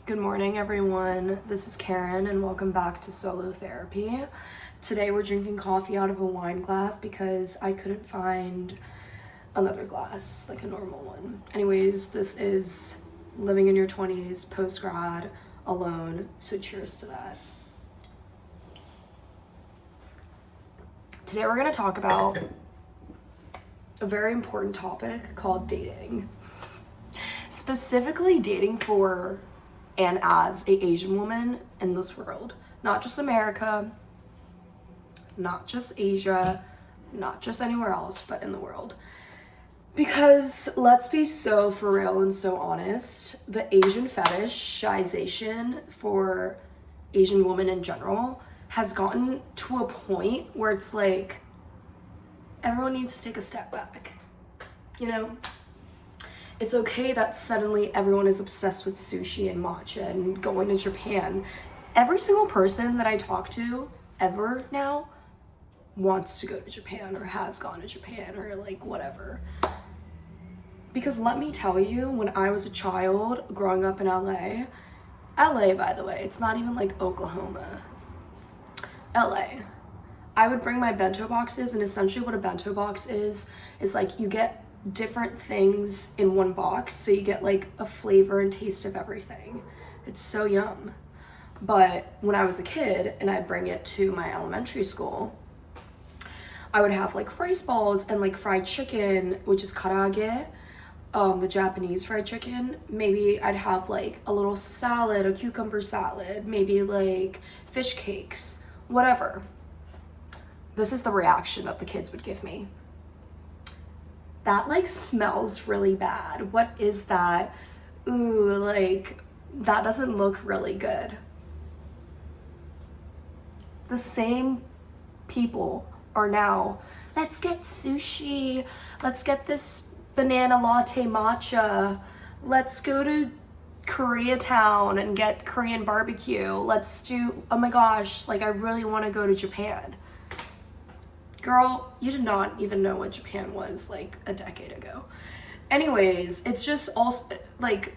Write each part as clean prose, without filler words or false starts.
Good morning, everyone. This is Karen, and welcome back to Solo Therapy. Today we're drinking coffee out of a wine glass because I couldn't find another glass, like a normal one. Anyways, this is living in your 20s, post-grad, alone, so cheers to that. Today we're going to talk about a very important topic called dating. Specifically dating for and as a Asian woman in this world. Not just America, not just Asia, not just anywhere else, but in the world. Because let's be so for real and so honest, the Asian fetishization for Asian women in general has gotten to a point where it's like everyone needs to take a step back, you know? It's okay that suddenly everyone is obsessed with sushi and matcha and going to Japan. Every single person that I talk to ever now wants to go to Japan or has gone to Japan or like whatever. Because let me tell you, when I was a child growing up in LA, by the way, it's not even like Oklahoma. LA. I would bring my bento boxes, and essentially what a bento box is like you get different things in one box, so you get like a flavor and taste of everything. It's so yum. But when I was a kid and I'd bring it to my elementary school, I would have like rice balls and like fried chicken, which is karaage, the Japanese fried chicken. Maybe I'd have like a little salad, a cucumber salad, maybe like fish cakes, whatever. This is the reaction that the kids would give me. That like smells really bad. What is that? Ooh, like that doesn't look really good. The same people are now, let's get sushi, let's get this banana latte matcha, let's go to Koreatown and get Korean barbecue, let's do, oh my gosh, like I really want to go to Japan. Girl, you did not even know what Japan was like a decade ago. Anyways, it's just also like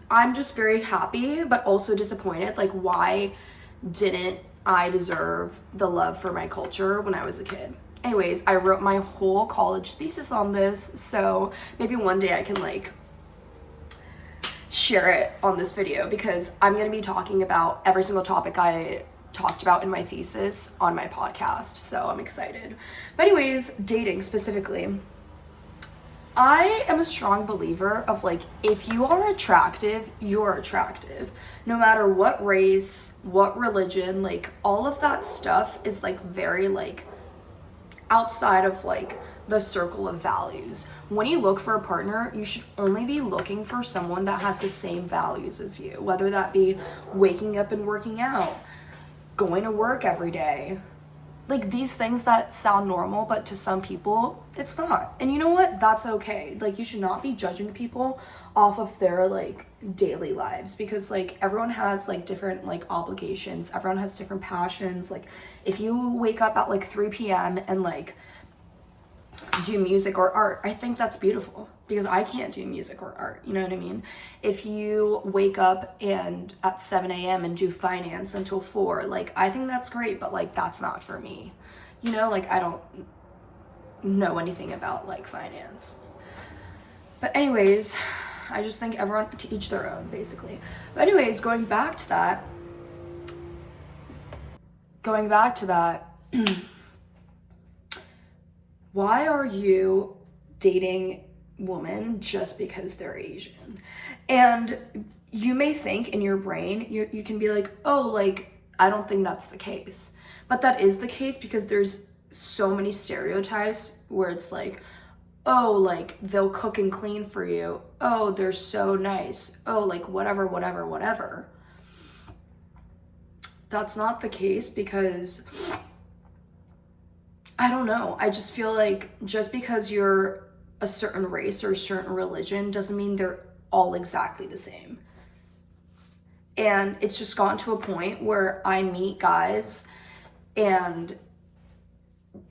I'm just very happy but also disappointed. Like, why didn't I deserve the love for my culture when I was a kid? Anyways, I wrote my whole college thesis on this, so maybe one day I can like share it on this video, because I'm gonna be talking about every single topic I talked about in my thesis on my podcast, so I'm excited. But anyways, dating specifically, I am a strong believer of like, if you are attractive, you're attractive. No matter what race, what religion, like all of that stuff is like very like outside of like the circle of values. When you look for a partner, you should only be looking for someone that has the same values as you, whether that be waking up and working out, going to work every day, like these things that sound normal, but to some people it's not. And you know what? That's okay. Like, you should not be judging people off of their like daily lives, because like everyone has like different like obligations, everyone has different passions. Like, if you wake up at like 3 p.m. and like do music or art, I think that's beautiful, because I can't do music or art, you know what I mean? If you wake up and at 7 a.m. and do finance until 4, like I think that's great, but like that's not for me, you know? Like, I don't know anything about like finance. But anyways, I just think everyone to each their own, basically. But anyways, going back to that why are you dating women just because they're Asian? And you may think in your brain, you can be like, oh, like, I don't think that's the case. But that is the case, because there's so many stereotypes where it's like, oh, like, they'll cook and clean for you. Oh, they're so nice. Oh, like, whatever. That's not the case, because I don't know. I just feel like just because you're a certain race or a certain religion doesn't mean they're all exactly the same. And it's just gotten to a point where I meet guys, and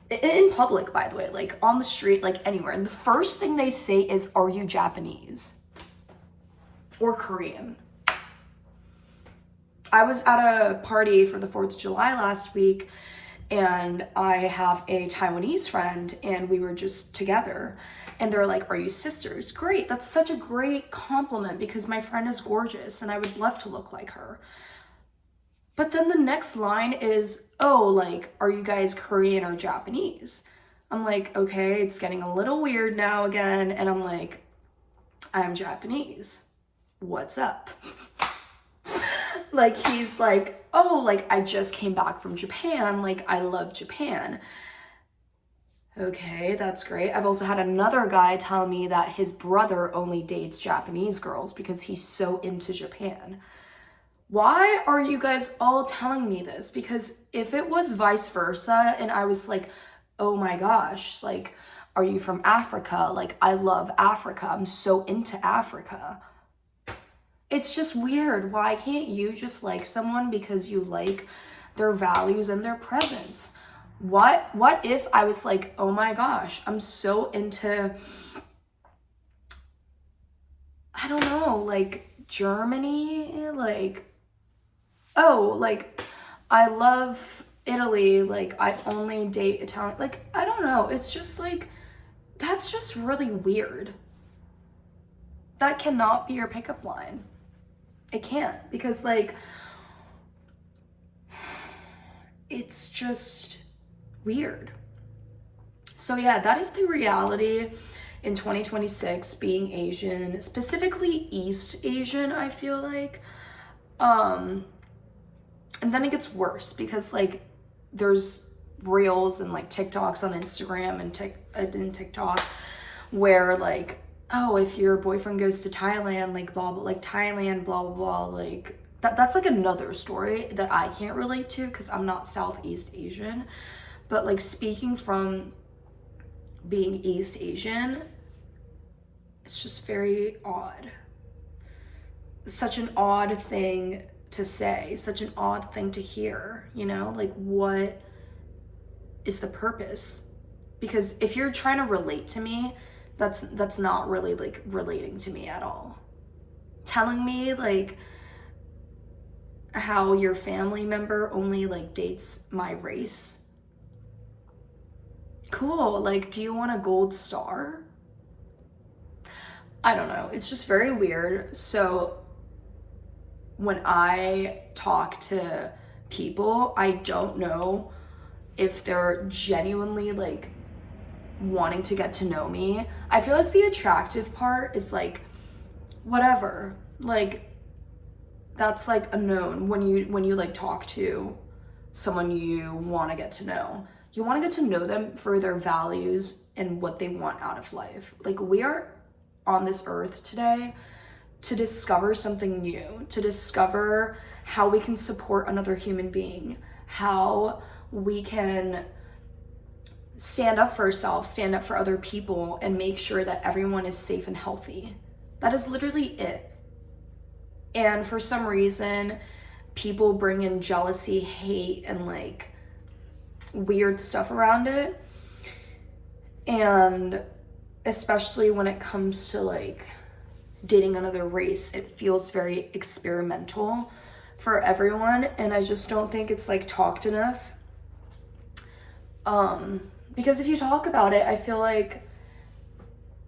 in public, by the way, like on the street, like anywhere, and the first thing they say is, are you Japanese or Korean? I was at a party for the 4th of July last week, and I have a Taiwanese friend, and we were just together. And they're like, "Are you sisters?" Great. That's such a great compliment because my friend is gorgeous and I would love to look like her. But then the next line is, "Oh, like, are you guys Korean or Japanese?" I'm like, okay, it's getting a little weird now again. And I'm like, "I'm Japanese. What's up?" Like, he's like, "Oh, like, I just came back from Japan. Like, I love Japan." Okay, that's great. I've also had another guy tell me that his brother only dates Japanese girls because he's so into Japan. Why are you guys all telling me this? Because if it was vice versa and I was like, "Oh my gosh, like, are you from Africa? Like, I love Africa. I'm so into Africa." It's just weird. Why can't you just like someone because you like their values and their presence? What if I was like, "Oh my gosh, I'm so into, I don't know, like Germany, like, oh, like I love Italy, like I only date Italian." Like, I don't know. It's just like, that's just really weird. That cannot be your pickup line. It can't, because like, it's just weird. So yeah, that is the reality in 2026, being Asian, specifically East Asian, I feel like. And then it gets worse because like there's reels and like TikToks on Instagram and TikTok where like, "Oh, if your boyfriend goes to Thailand, like blah blah, like Thailand, blah blah blah," like that's like another story that I can't relate to because I'm not Southeast Asian. But like, speaking from being East Asian, it's just very odd. Such an odd thing to say, such an odd thing to hear, you know? Like, what is the purpose? Because if you're trying to relate to me, that's not really like relating to me at all. Telling me like how your family member only like dates my race. Cool. Like, do you want a gold star? I don't know. It's just very weird. So when I talk to people, I don't know if they're genuinely like wanting to get to know me. I feel like the attractive part is like, whatever, like that's like a known when you like talk to someone you want to get to know. You want to get to know them for their values and what they want out of life. Like, we are on this earth today to discover something new, to discover how we can support another human being, how we can stand up for ourselves, stand up for other people, and make sure that everyone is safe and healthy. That is literally it. And for some reason, people bring in jealousy, hate, and like weird stuff around it. And especially when it comes to like dating another race, it feels very experimental for everyone, and I just don't think it's like talked enough. Because if you talk about it, I feel like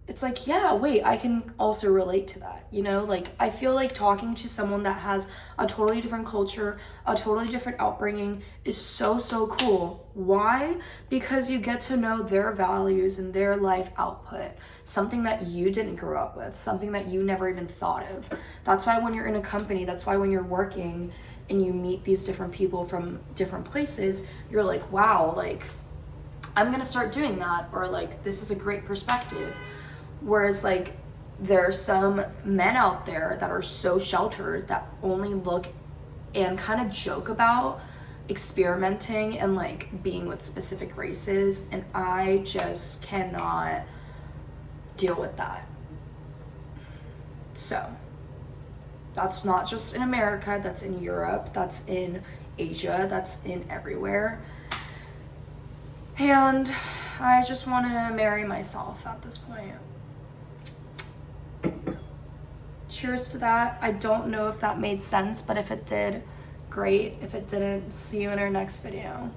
it's like, yeah, wait, I can also relate to that, you know? Like, I feel like talking to someone that has a totally different culture, a totally different upbringing is so, so cool. Why? Because you get to know their values and their life output, something that you didn't grow up with, something that you never even thought of. That's why when you're in a company, that's why when you're working and you meet these different people from different places, you're like, wow, like, I'm gonna start doing that, or like, this is a great perspective. Whereas like, there are some men out there that are so sheltered that only look and kind of joke about experimenting and like being with specific races, and I just cannot deal with that. So that's not just in America, that's in Europe, that's in Asia, that's in everywhere. And I just want to marry myself at this point. Cheers to that. I don't know if that made sense, but if it did, great. If it didn't, see you in our next video.